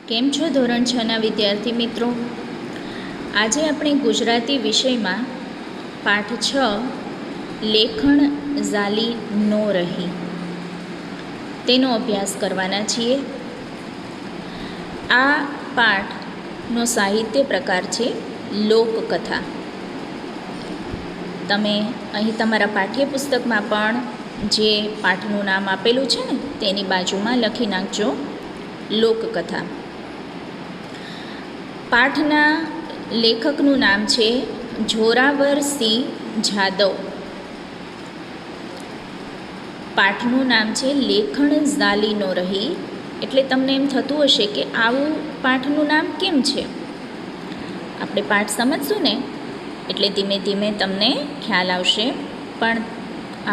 કેમ છો ધોરણ 6ના વિદ્યાર્થી મિત્રો? આજે આપણે ગુજરાતી વિષયમાં પાઠ 6 લેખણ ઝાલી નો રહી તેનો અભ્યાસ કરવાના છીએ. આ પાઠનો સાહિત્ય પ્રકાર છે લોકકથા. તમે અહીં તમારા પાઠ્યપુસ્તકમાં પણ જે પાઠનું નામ આપેલું છે ને તેની બાજુમાં લખી નાખજો લોકકથા. પાઠના લેખકનું નામ છે જોરાવરસિંહ જાદવ. પાઠનું નામ છે લેખણ ઝાલી નો રહી. એટલે તમને એમ થતું હશે કે આવું પાઠનું નામ કેમ છે. આપણે પાઠ સમજશું ને એટલે ધીમે ધીમે તમને ખ્યાલ આવશે. પણ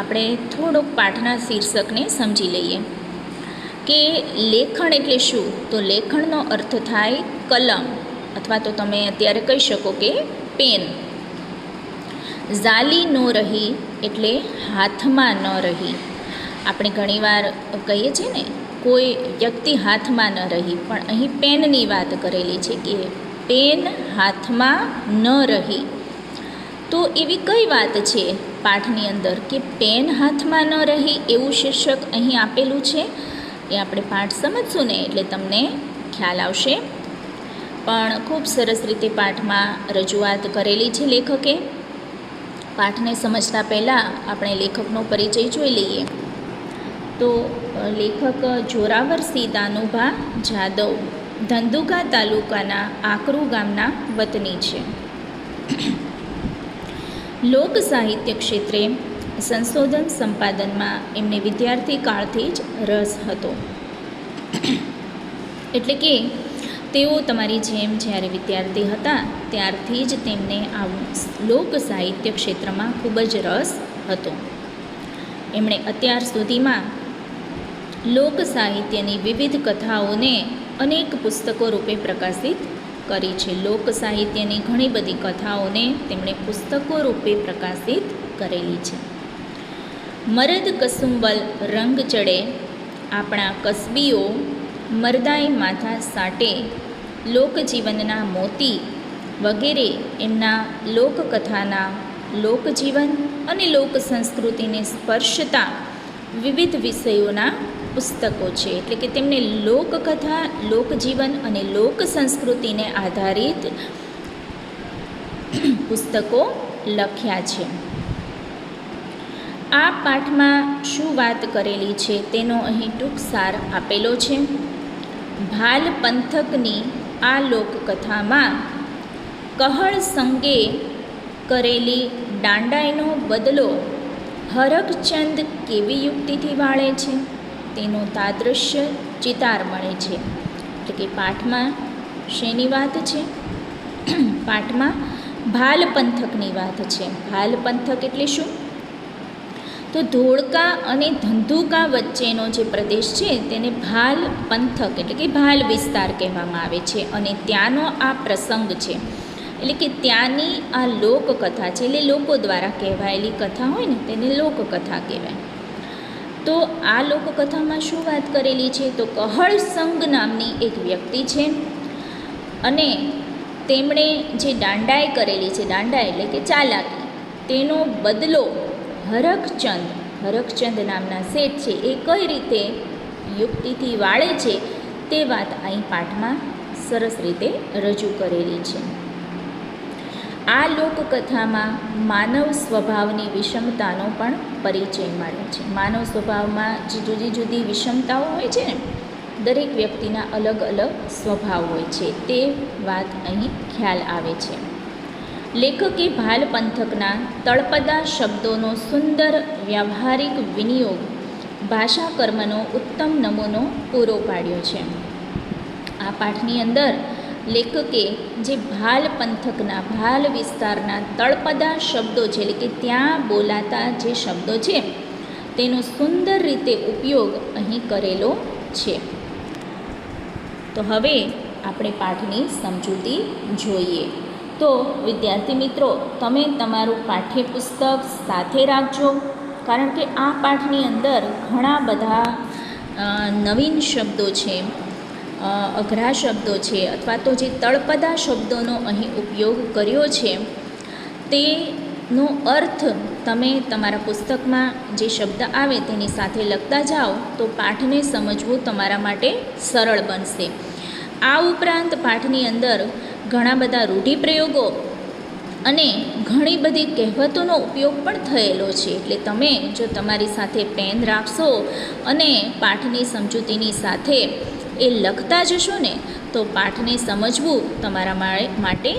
આપણે થોડોક પાઠના શીર્ષકને સમજી લઈએ કે લેખણ એટલે શું. તો લેખણનો અર્થ થાય કલમ, અથવા તો તમે અત્યારે કહી શકો કે પેન. ઝાલી નો રહી એટલે હાથમાં ન રહી. આપણે ઘણીવાર કહીએ છીએ ને કોઈ વ્યક્તિ હાથમાં ન રહી, પણ અહીં પેનની વાત કરેલી છે કે પેન હાથમાં ન રહી. તો એવી કઈ વાત છે પાઠની અંદર કે પેન હાથમાં ન રહી એવું શીર્ષક અહીં આપેલું છે. એ આપણે પાઠ સમજશું ને એટલે તમને ખ્યાલ આવશે. પણ ખૂબ સરસ રીતે પાઠમાં રજૂઆત કરેલી છે લેખકે. પાઠને સમજતા પહેલાં આપણે લેખકનો પરિચય જોઈ લઈએ. તો લેખક જોરાવરસિંહ દાનુભા જાદવ ધંધુકા તાલુકાના આકરુ ગામના વતની છે. લોક સાહિત્ય ક્ષેત્રે સંશોધન સંપાદનમાં એમને વિદ્યાર્થી કાળથી જ રસ હતો. એટલે કે તેઓ તમારી જેમ જ્યારે વિદ્યાર્થી હતા ત્યારથી જ તેમને આવું લોક સાહિત્ય ક્ષેત્રમાં ખૂબ જ રસ હતો. એમણે અત્યાર સુધીમાં લોક સાહિત્યની વિવિધ કથાઓને અનેક પુસ્તકો રૂપે પ્રકાશિત કરી છે. લોક સાહિત્યની ઘણી બધી કથાઓને તેમણે પુસ્તકો રૂપે પ્રકાશિત કરેલી છે. મરદ કસુંબલ રંગ ચડે, આપણા કસબીઓ મરદાઈ માથા સાટે, લોકજીવનના મોતી વગેરે એમના લોકકથાના લોકજીવન અને લોક સંસ્કૃતિને સ્પર્શતા વિવિધ વિષયોના પુસ્તકો છે. એટલે કે તેમણે લોકકથા, લોકજીવન અને લોક સંસ્કૃતિને આધારિત પુસ્તકો લખ્યા છે. આ પાઠમાં શું વાત કરેલી છે તેનો અહીં ટૂંક સાર આપેલો છે. ભાલ પંથકની આ લોકકથામાં કહળ સંગે કરેલી દાંડાઈનો બદલો હરખચંદ કેવી યુક્તિથી વાળે છે તેનો તાદૃશ્ય ચિતાર મળે છે. એટલે કે પાઠમાં શેની વાત છે? પાઠમાં ભાલ પંથકની વાત છે. ભાલ પંથક એટલે શું? તો ધોળકા અને ધંધુકા વચ્ચેનો જે પ્રદેશ છે તેને ભાલ પંથક એટલે કે ભાલ વિસ્તાર કહેવામાં આવે છે. અને ત્યાંનો આ પ્રસંગ છે. એટલે કે ત્યાંની આ લોકકથા છે. એટલે લોકો દ્વારા કહેવાયેલી કથા હોય ને તેને લોકકથા કહેવાય. તો આ લોકકથામાં શું વાત કરેલી છે? તો કહળ સંગ નામની એક વ્યક્તિ છે અને તેમણે જે દાંડાઈ કરેલી છે, દાંડાઈ એટલે કે ચાલાકી, તેનો બદલો હરખચંદ નામના શેઠ છે એ કઈ રીતે યુક્તિથી વાળે છે તે વાત અહીં પાઠમાં સરસ રીતે રજૂ કરેલી છે. આ લોકકથામાં માનવ સ્વભાવની વિષમતાનો પણ પરિચય મળે છે. માનવ સ્વભાવમાં જે જુદી જુદી વિષમતાઓ હોય છે ને, દરેક વ્યક્તિના અલગ અલગ સ્વભાવ હોય છે તે વાત અહીં ખ્યાલ આવે છે. લેખકે ભાલ પંથકના તળપદા શબ્દોનો સુંદર વ્યવહારિક વિનિયોગ ભાષા કર્મનો ઉત્તમ નમૂનો પૂરો પાડ્યો છે. આ પાઠની અંદર લેખકે જે ભાલ પંથકના, ભાલ વિસ્તારના તળપદા શબ્દો છે એટલે કે ત્યાં બોલાતા જે શબ્દો છે તેનો સુંદર રીતે ઉપયોગ અહીં કરેલો છે. તો હવે આપણે પાઠની સમજૂતી જોઈએ. તો વિદ્યાર્થી મિત્રો, તમે તમારું પાઠ્યપુસ્તક સાથે રાખજો, કારણ કે આ પાઠની અંદર ઘણા બધા નવીન શબ્દો છે અઘરા શબ્દો છે અથવા તો જે તળપદા શબ્દોનો અહીં ઉપયોગ કર્યો છે તેનો અર્થ તમે તમારા પુસ્તકમાં જે શબ્દ આવે તેની સાથે લખતા જાઓ તો પાઠને સમજવું તમારા માટે સરળ બનશે. આ ઉપરાંત પાઠની અંદર ઘણા બધા રૂઢિપ્રયોગો અને ઘણી બધી કહેવતોનો ઉપયોગ પણ થયેલો છે. એટલે તમે જો તમારી સાથે પેન રાખશો અને પાઠની સમજૂતીની સાથે એ લખતા જશો ને તો પાઠને સમજવું તમારા માટે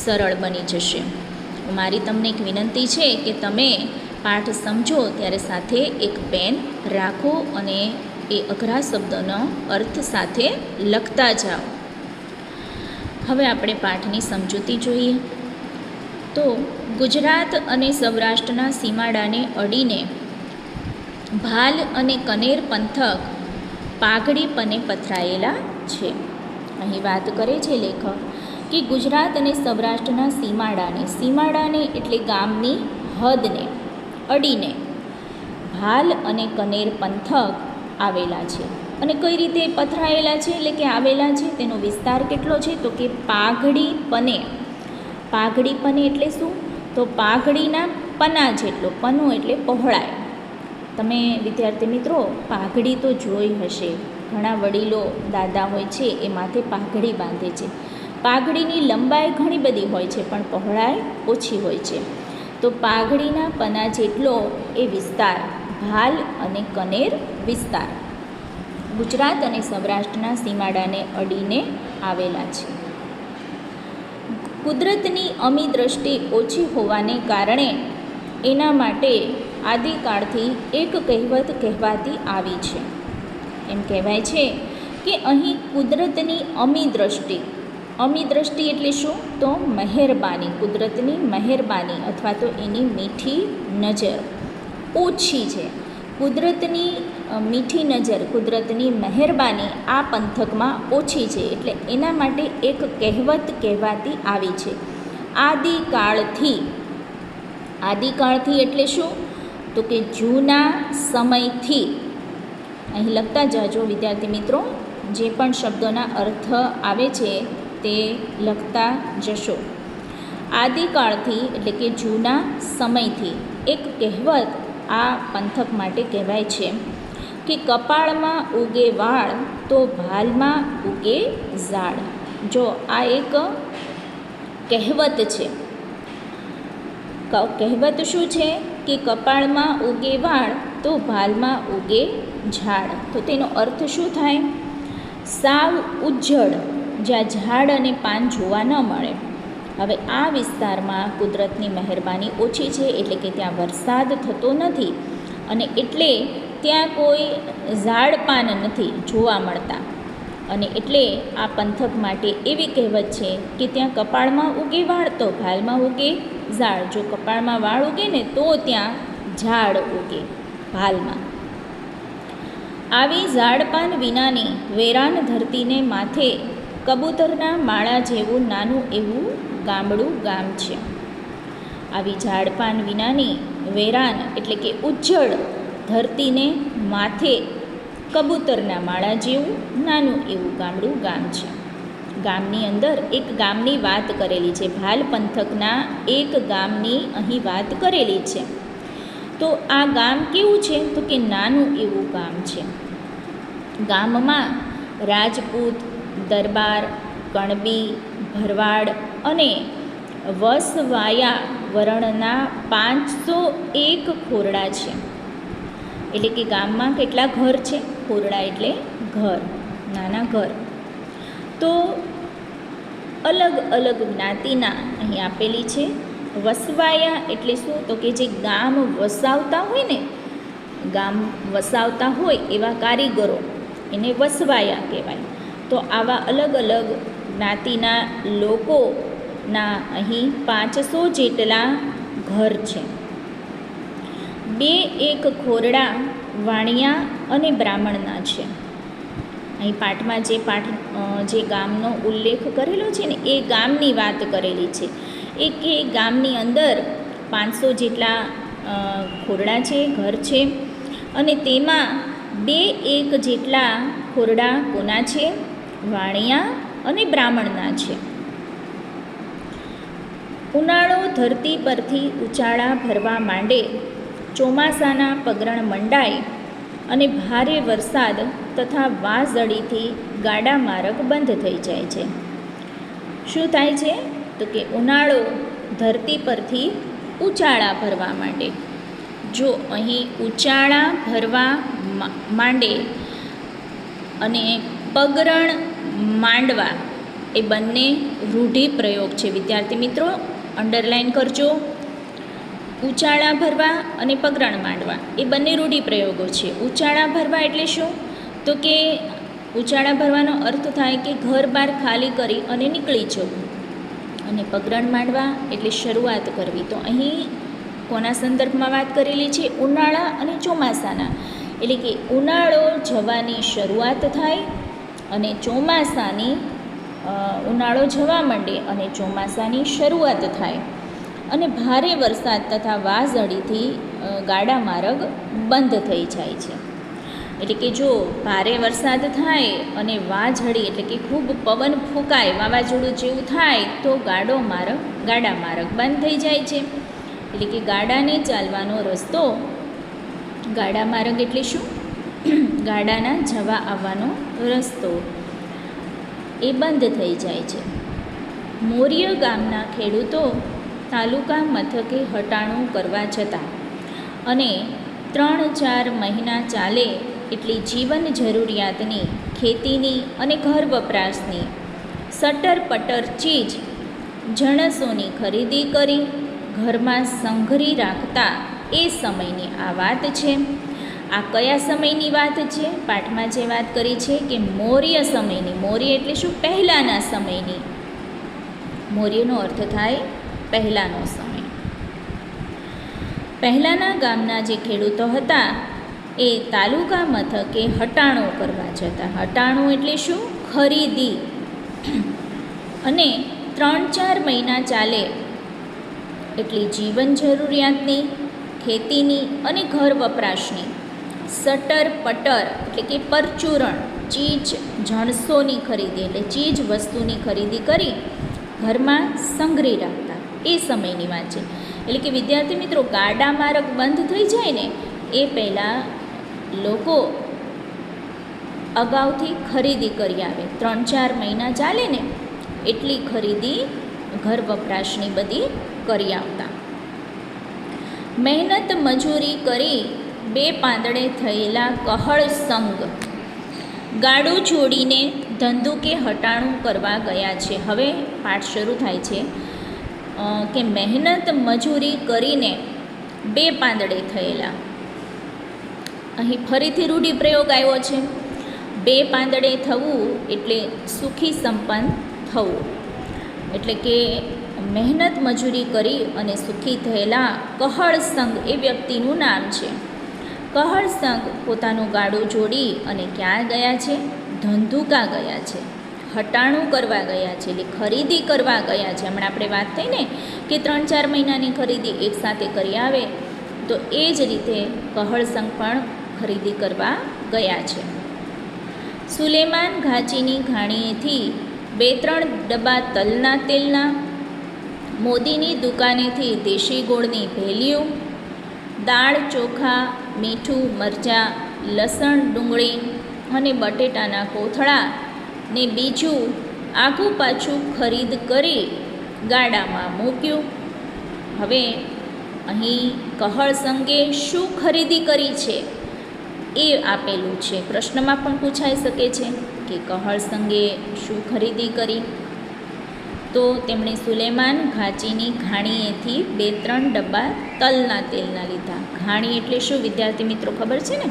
સરળ બની જશે. મારી તમને એક વિનંતી છે કે તમે પાઠ સમજો ત્યારે સાથે એક પેન રાખો અને એ અઘરા શબ્દોનો અર્થ સાથે લખતા જાઓ. હવે આપણે પાઠની સમજૂતી જોઈએ. તો ગુજરાત અને સૌરાષ્ટ્રના સીમાડાને અડીને ભાલ અને કનેર પંથક પાઘડીપને પથરાયેલા છે. અહીં વાત કરે છે લેખક કે ગુજરાત અને સૌરાષ્ટ્રના સીમાડાને એટલે ગામની હદને અડીને ભાલ અને કનેર પંથક આવેલા છે. અને કઈ રીતે પથરાયેલા છે એટલે કે આવેલા છે તેનો વિસ્તાર કેટલો છે તો કે પાઘડીપને. પાઘડીપને એટલે શું તો પાઘડીના પના જેટલો. પનો એટલે પહોળાઈ. તમે વિદ્યાર્થી મિત્રો પાઘડી તો જોઈ હશે. ઘણા વડીલો દાદા હોય છે એ માથે પાઘડી બાંધે છે. પાઘડીની લંબાઈ ઘણી બધી હોય છે પણ પહોળાઈ ઓછી હોય છે. તો પાઘડીના પના જેટલો એ વિસ્તાર ભાલ અને કનેર વિસ્તાર ગુજરાત અને સૌરાષ્ટ્રના સીમાડાને અડીને આવેલા છે. કુદરતની અમી દ્રષ્ટિ ઓછી હોવાને કારણે એના માટે આદિકાળથી એક કહેવત કહેવાતી આવી છે. એમ કહેવાય છે કે અહીં કુદરતની અમી દ્રષ્ટિ એટલે શું તો મહેરબાની. કુદરતની મહેરબાની અથવા તો એની મીઠી નજર ઓછી છે. કુદરતની મીઠી નજર કુદરતની મહેરબાની આ પંથકમાં ઓછી છે એટલે એના માટે એક કહેવત કહેવાતી આવી છે. આદિકાળથી એટલે શું તો કે જૂના સમયથી. અહીં લખતા જાજો વિદ્યાર્થી મિત્રો, જે પણ શબ્દોના અર્થ આવે છે તે લખતા જશો. આદિકાળથી એટલે કે જૂના સમયથી એક કહેવત આ પંથક માટે કહેવાય છે કે કપાળમાં ઉગે વાળ તો ભાલમાં ઉગે ઝાડ. જો આ એક કહેવત છે. કહેવત શું છે કે કપાળમાં ઉગે વાળ તો ભાલમાં ઉગે ઝાડ. તો તેનો અર્થ શું થાય? સાવ ઉજ્જડ જ્યાં ઝાડ અને પાન જોવા ન મળે. હવે આ વિસ્તારમાં કુદરતની મહેરબાની ઓછી છે એટલે કે ત્યાં વરસાદ થતો નથી અને એટલે ત્યાં કોઈ ઝાડ પાન નથી જોવા મળતા. અને એટલે આ પંથક માટે એવી કહેવત છે કે ત્યાં કપાળમાં ઉગે વાળ તો ભાલમાં ઉગે ઝાડ. જો કપાળમાં વાળ ઉગે ને તો ત્યાં ઝાડ ઉગે ભાલમાં. આવી ઝાડપાન વિનાની વેરાન ધરતીને માથે કબૂતરના માળા જેવું નાનું એવું ગામડું ગામ છે. આવી ઝાડપાન વિનાની વેરાન એટલે કે ઉજ્જડ ધરતીને માથે કબૂતરના માળા જેવું નાનું એવું ગામડું ગામ છે. ગામની અંદર એક ગામની વાત કરેલી છે. ભાલ પંથકના એક ગામની અહીં વાત કરેલી છે. તો આ ગામ કેવું છે તો કે નાનું એવું ગામ છે. ગામમાં રાજપૂત, દરબાર, કણબી, ભરવાડ અને વસવાયા વરણના 501 ખોરડા છે. એટલે કે ગામમાં કેટલા ઘર છે? ખોરડા એટલે ઘર, નાના ઘર. તો અલગ અલગ જ્ઞાતિના અહીં આપેલી છે. વસવાયા એટલે શું તો કે જે ગામ વસાવતા હોય ને, ગામ વસાવતા હોય એવા કારીગરો એને વસવાયા કહેવાય. તો આવા અલગ અલગ જ્ઞાતિના લોકોના અહીં 500 જેટલા ઘર છે. 2-1 ખોરડા વાણિયા અને બ્રાહ્મણના છે. અહીં પાઠમાં જે ગામનો ઉલ્લેખ કરેલો છે ને એ ગામની વાત કરેલી છે. એ ગામની અંદર 500 જેટલા ખોરડા છે, ઘર છે અને તેમાં 2-1 જેટલા ખોરડા કોના છે? વાણિયા અને બ્રાહ્મણના છે. ઉનાળો ધરતી પરથી ઉચાળા ભરવા માંડે, ચોમાસાના પગરણ મંડાય અને ભારે વરસાદ તથા વાઝડીથી ગાડા માર્ગ બંધ થઈ જાય છે. શું થાય છે? તો કે ઉનાળો ધરતી પરથી ઉચાળા ભરવા માંડે. જો અહીં ઉચાળા ભરવા માંડે અને પગરણ માંડવા એ બંને રૂઢિપ્રયોગ છે. વિદ્યાર્થી મિત્રો અંડરલાઈન કરજો. ઉચાળા ભરવા અને પગરણ માંડવા એ બંને રૂઢિપ્રયોગો છે. ઉચાળા ભરવા એટલે શું? તો કે ઉચાળા ભરવાનો અર્થ થાય કે ઘર બહાર ખાલી કરી અને નીકળી જવું. અને પગરણ માંડવા એટલે શરૂઆત કરવી. તો અહીં કોના સંદર્ભમાં વાત કરેલી છે? ઉનાળા અને ચોમાસાના. એટલે કે ઉનાળો જવાની શરૂઆત થાય અને ચોમાસાની ઉનાળો જવા માંડે અને ચોમાસાની શરૂઆત થાય અને ભારે વરસાદ તથા વાઝડીથી ગાડા માર્ગ બંધ થઈ જાય છે. એટલે કે જો ભારે વરસાદ થાય અને વાઝડી એટલે કે ખૂબ પવન ફૂંકાય, વાવાઝોડું જેવું થાય તો ગાડા માર્ગ બંધ થઈ જાય છે. એટલે કે ગાડાને ચાલવાનો રસ્તો, ગાડા માર્ગ એટલે શું? ગાડાના જવા આવવાનો રસ્તો એ બંધ થઈ જાય છે. મોરિય ગામના ખેડૂતો તાલુકા મથકે હટાણું કરવા જતા અને 3-4 મહિના ચાલે એટલી જીવન જરૂરિયાતની, ખેતીની અને ઘર વપરાશની સટર પટર ચીજ જણસોની ખરીદી કરી ઘરમાં સંઘરી રાખતા એ સમયની આ વાત છે. આ કયા સમયની વાત છે? પાઠમાં જે વાત કરી છે કે મૌર્ય સમયની. મૌર્ય એટલે શું? પહેલાંના સમયની. મૌર્યનો અર્થ થાય પહેલાંનો સમય. પહેલાંના ગામના જે ખેડૂતો હતા એ તાલુકા મથકે હટાણું કરવા જતા. હટાણું એટલે શું? ખરીદી. અને 3-4 મહિના ચાલે એટલી જીવન જરૂરિયાતની, ખેતીની અને ઘર વપરાશની સટર પટર એટલે કે પરચુરણ ચીજ જણસોની ખરીદી એટલે ચીજ વસ્તુની ખરીદી કરી ઘરમાં સંઘરી રાખતા એ સમયની વાત છે. એટલે કે વિદ્યાર્થી મિત્રો ગાડા માર્ગ બંધ થઈ જાય ને એ પહેલાં લોકો અગાઉથી ખરીદી કરી આવે. 3-4 મહિના ચાલે ને એટલી ખરીદી ઘર વપરાશની બધી કરી આવતા. મહેનત મજૂરી કરી 2 પાંદડે થયેલા કહળ સંગ ગાડું છોડીને ધંધુકે હટાણું કરવા ગયા છે. હવે પાઠ શરૂ થાય છે કે મહેનત મજૂરી કરીને 2 પાંદડે થયેલા. અહીં ફરીથી રૂઢિપ્રયોગ આવ્યો છે. 2 પાંદડે થવું એટલે સુખી સંપન્ન થવું. એટલે કે મહેનત મજૂરી કરી અને સુખી થયેલા કહળ સંગ એ વ્યક્તિનું નામ છે. કહળ સંગ પોતાનું ગાડું જોડી અને ક્યાં ગયા છે? ધંધુકા ગયા છે, હટાણું કરવા ગયા છે, એટલે ખરીદી કરવા ગયા છે. હમણાં આપણે વાત થઈ ને કે 3-4 મહિનાની ખરીદી એકસાથે કરી આવે, તો એ જ રીતે કહળ સંગ પણ ખરીદી કરવા ગયા છે. સુલેમાન ઘાંચીની ઘાણીએથી 2-3 ડબ્બા તલના તેલના, મોદીની દુકાનેથી દેશી ગોળની ભેલીઓ, દાળ ચોખા, મીઠું, મરચાં, લસણ, ડુંગળી અને બટેટાના કોથળા ને બીજું આઘું પાછું ખરીદ કરી ગાડામાં મૂક્યું. હવે અહીં કહળ સંગે શું ખરીદી કરી છે એ આપેલું છે. પ્રશ્નમાં પણ પૂછાઈ શકે છે કે કહળ સંગે શું ખરીદી કરી? તો તેમણે સુલેમાન ઘાંચીની ઘાણીએથી 2-3 ડબ્બા તલના તેલના લીધા. ઘાણી એટલે શું વિદ્યાર્થી મિત્રો ખબર છે ને?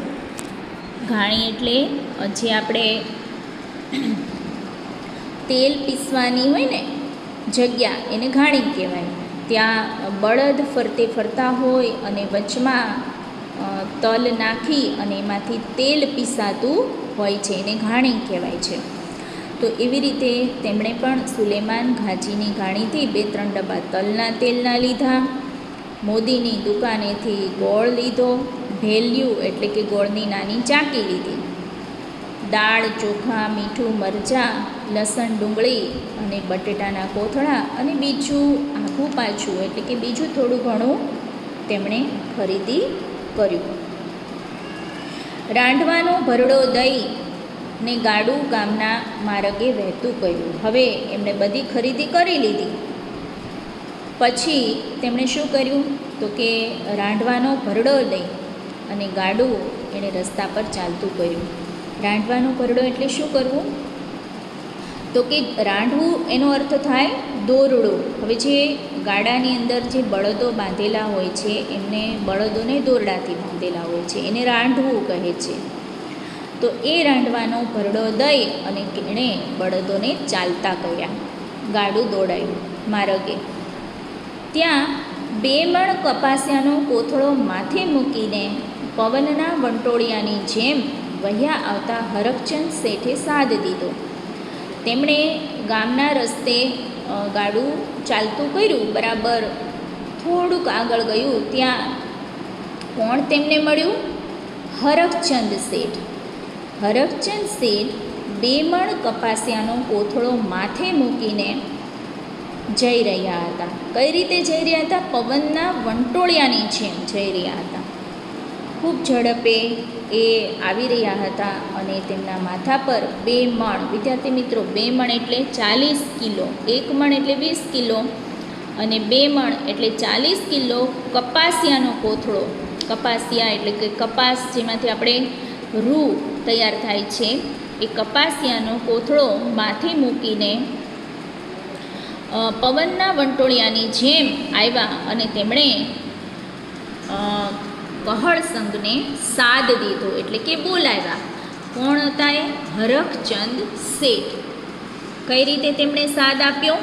ઘાણી એટલે જે આપણે તેલ પીસવાની હોય ને જગ્યા, એને ઘાણી કહેવાય. ત્યાં બળદ ફરતે ફરતા હોય અને વચમાં તલ નાખી અને એમાંથી તેલ પીસાતું હોય છે, એને ઘાણી કહેવાય છે. તો એવી રીતે તેમણે પણ સુલેમાન ઘાંચીની ઘાણીથી 2-3 ડબ્બા તલના તેલના લીધા, મોદીની દુકાનેથી ગોળ લીધો, ભેલ્યું એટલે કે ગોળની નાની ચાકી લીધી, દાળ, ચોખા, મીઠું, મરચાં, લસણ, ડુંગળી અને બટેટાના કોથળા અને બીજું આઘું પાછું એટલે કે બીજું થોડું ઘણું તેમણે ખરીદી કર્યું. રાંધવાનો ભરડો દઈ ને ગાડું ગામના માર્ગે વહેતું કર્યું. હવે એમણે બધી ખરીદી કરી લીધી. પછી તેમણે શું કર્યું તો કે રાંધવાનો ભરડો લઈ અને ગાડું એણે રસ્તા પર ચાલતું કર્યું. રાંધવાનો ભરડો એટલે શું કરવું તો કે રાંધવું એનો અર્થ થાય દોરડો. હવે જે ગાડાની અંદર જે બળદો બાંધેલા હોય છે એમને બળદોને દોરડાથી બાંધેલા હોય છે એને રાંધવું કહે છે. તો એ રાંધવાનો ભરડો દઈ અને એણે બળદોને ચાલતા કર્યા. ગાડું દોડાયું માર્ગે. ત્યાં 2 મણ કપાસિયાનો કોથળો માથે મૂકીને પવનના વંટોળિયાની જેમ વહ્યા આવતા હરખચંદ શેઠે સાદ દીધો. તેમણે ગામના રસ્તે ગાડું ચાલતું કર્યું. બરાબર થોડુંક આગળ ગયું ત્યાં કોણ તેમને મળ્યું? હરખચંદ શેઠ. હરખચંદ શેઠ 2 મણ કપાસિયાનો કોથળો માથે મૂકીને જઈ રહ્યા હતા. કઈ રીતે જઈ રહ્યા હતા? પવનના વંટોળિયાની જેમ જઈ રહ્યા હતા. ખૂબ ઝડપે એ આવી રહ્યા હતા અને તેમના માથા પર 2 મણ, વિદ્યાર્થી મિત્રો 2 મણ એટલે 40 કિલો, 1 મણ એટલે 20 કિલો અને 2 મણ એટલે 40 કિલો કપાસિયાનો કોથળો. કપાસિયા એટલે કે કપાસ જેમાંથી આપણે રૂ તૈયાર થાય છે એ કપાસિયાનો કોથળો માથે મૂકીને પવનના વંટોળિયાની જેમ આવ્યા અને તેમણે કહળ સંઘને સાદ દીધો એટલે કે બોલાવ્યા. કોણ હતા એ? હરખચંદ શેઠ. કઈ રીતે તેમણે સાદ આપ્યો?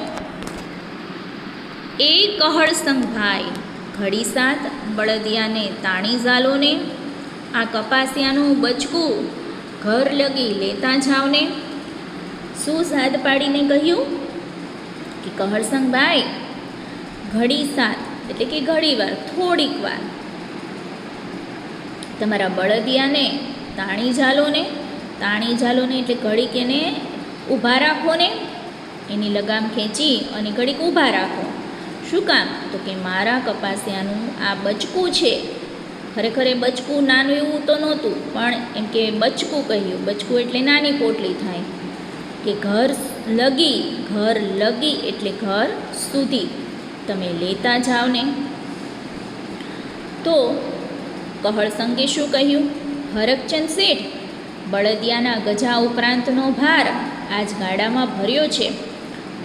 એ કહળ સંઘ ભાઈ, ઘડી સાથ બળદિયાને તાણી ઝાલોને, આ કપાસિયાનું બચકું ઘર લગી લેતા જાવને. શું સાદ પાડીને કહ્યું કે કહળસંગ ભાઈ, ઘડી સાથ એટલે કે ઘડી વાર, થોડીક વાર તમારા બળદિયાને તાણી ઝાલોને. તાણી ઝાલોને એટલે ઘડીક એને ઊભા રાખો ને, એની લગામ ખેંચી અને ઘડીક ઊભા રાખો. શું કામ? તો કે મારા કપાસિયાનું આ બચકું છે. ખરેખર એ બચકું નાનું એવું તો નહોતું, પણ એમ કે બચકું કહ્યું. બચકું એટલે નાની પોટલી થાય કે ઘર લગી એટલે ઘર સુધી તમે લેતા જાઓ ને. તો કહળસંગે શું કહ્યું? હરખચંદ શેઠ, બળદિયાના ગજા ઉપરાંતનો ભાર આજ ગાડામાં ભર્યો છે,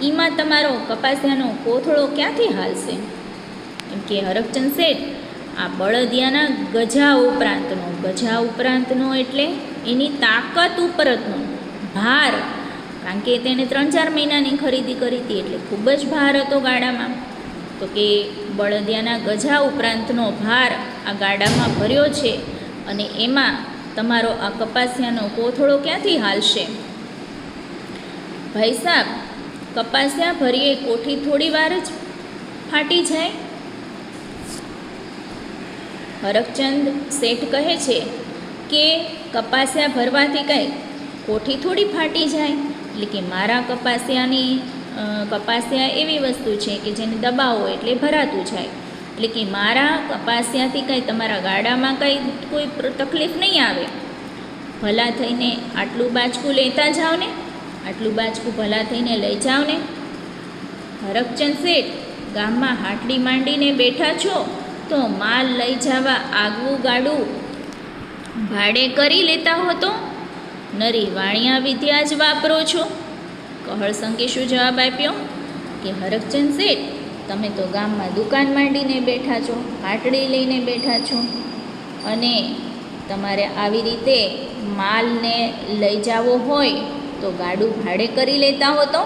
એમાં તમારો કપાસિયાનો કોથળો ક્યાંથી હાલશે? એમ કે હરખચંદ શેઠ, આ બળદિયાના ગજા ઉપરાંતનો એટલે એની તાકાત ઉપરનો ભાર, કારણ કે તેને 3-4 મહિનાની ખરીદી કરી હતી એટલે ખૂબ જ ભાર હતો ગાડામાં. તો કે બળદિયાના ગજા ઉપરાંતનો ભાર આ ગાડામાં ભર્યો છે અને એમાં તમારો આ કપાસિયાનો કોથળો ક્યાંથી હાલશે? ભાઈ સાહેબ, કપાસિયા ભરીએ કોઠી થોડી વાર જ ફાટી જાય. હરખચંદ શેઠ કહે છે કે કપાસિયા ભરવાથી કંઈ કોઠી થોડી ફાટી જાય. એટલે કે મારા કપાસિયા એવી વસ્તુ છે કે જેને દબાવો એટલે ભરાતું જાય. એટલે કે મારા કપાસિયાથી કંઈ તમારા ગાડામાં કંઈ કોઈ તકલીફ નહીં આવે. ભલા થઈને આટલું બાચકું લેતા જાઓ ને, આટલું બાચકું ભલા થઈને લઈ જાઓ ને. હરખચંદ શેઠ, ગામમાં હાટડી માંડીને બેઠા છો તો માલ લઈ જવા આગવું ગાડું ભાડે કરી લેતા હો તો નરી વાણિયા વિદ્યા જ વાપરો છો. કહળસંગે શું જવાબ આપ્યો કે હરખચંદ શેઠ, તમે તો ગામમાં દુકાન માંડીને બેઠા છો, હાટડી લઈને બેઠા છો અને તમારે આવી રીતે માલને લઈ જવો હોય તો ગાડું ભાડે કરી લેતા હો તો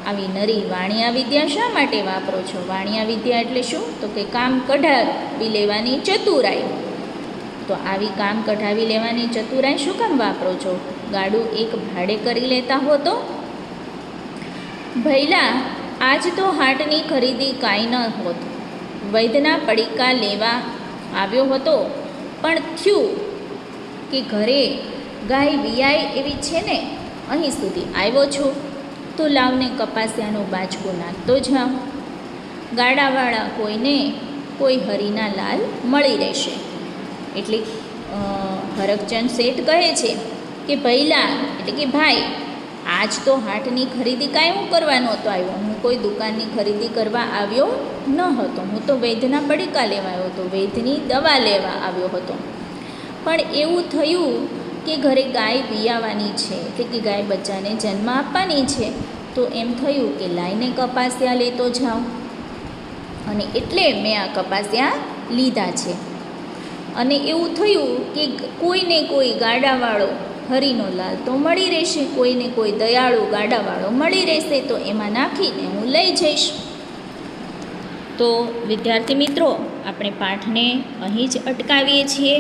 આવી નરી વાણિયા વિદ્યા શા માટે વાપરો છો? વાણિયા વિદ્યા એટલે શું? તો કે કામ કઢાવી લેવાની ચતુરાઈ. તો આવી કામ કઢાવી લેવાની ચતુરાઈ શું કામ વાપરો છો? ગાડું એક ભાડે કરી લેતા હો તો. ભૈલા, આજ તો હાટની ખરીદી કાંઈ ન હોત. વૈદ્યના પડીકા લેવા આવ્યો હતો, પણ થયું કે ઘરે ગાય વિયાય એવી છે ને અહીં સુધી આવ્યો છું, તો લાવને કપાસિયાનો બાજકો નાખતો જાઉં. ગાડાવાળા કોઈને કોઈ હરીના લાલ મળી રહેશે. એટલે હરકચંદ શેઠ કહે છે કે ભઈલા એટલે કે ભાઈ, આજ તો હાટની ખરીદી કાંઈ હું કરવા નહોતો આવ્યો. હું કોઈ દુકાનની ખરીદી કરવા આવ્યો ન હતો. હું તો વૈદ્યના પડીકા લેવા આવ્યો હતો, વૈદ્યની દવા લેવા આવ્યો હતો. પણ એવું થયું કે ઘરે ગાય વિયાવાની છે, એટલે કે ગાય બચ્ચાને જન્મ આપવાની છે. તો એમ થયું કે લાઈને કપાસિયા લેતો જાઉં, અને એટલે મેં આ કપાસિયા લીધા છે. અને એવું થયું કે કોઈને કોઈ ગાડાવાળો હરીનો લાલ તો મળી રહેશે, કોઈને કોઈ દયાળુ ગાડાવાળો મળી રહેશે, તો એમાં નાખીને હું લઈ જઈશ. તો વિદ્યાર્થી મિત્રો, આપણે પાઠને અહીં જ અટકાવીએ છીએ.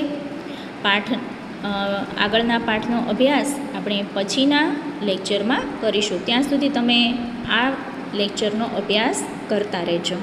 આગળના પાઠનો અભ્યાસ આપણે પછીના લેક્ચરમાં કરીશું. ત્યાં સુધી તમે આ લેક્ચરનો અભ્યાસ કરતા રહેજો.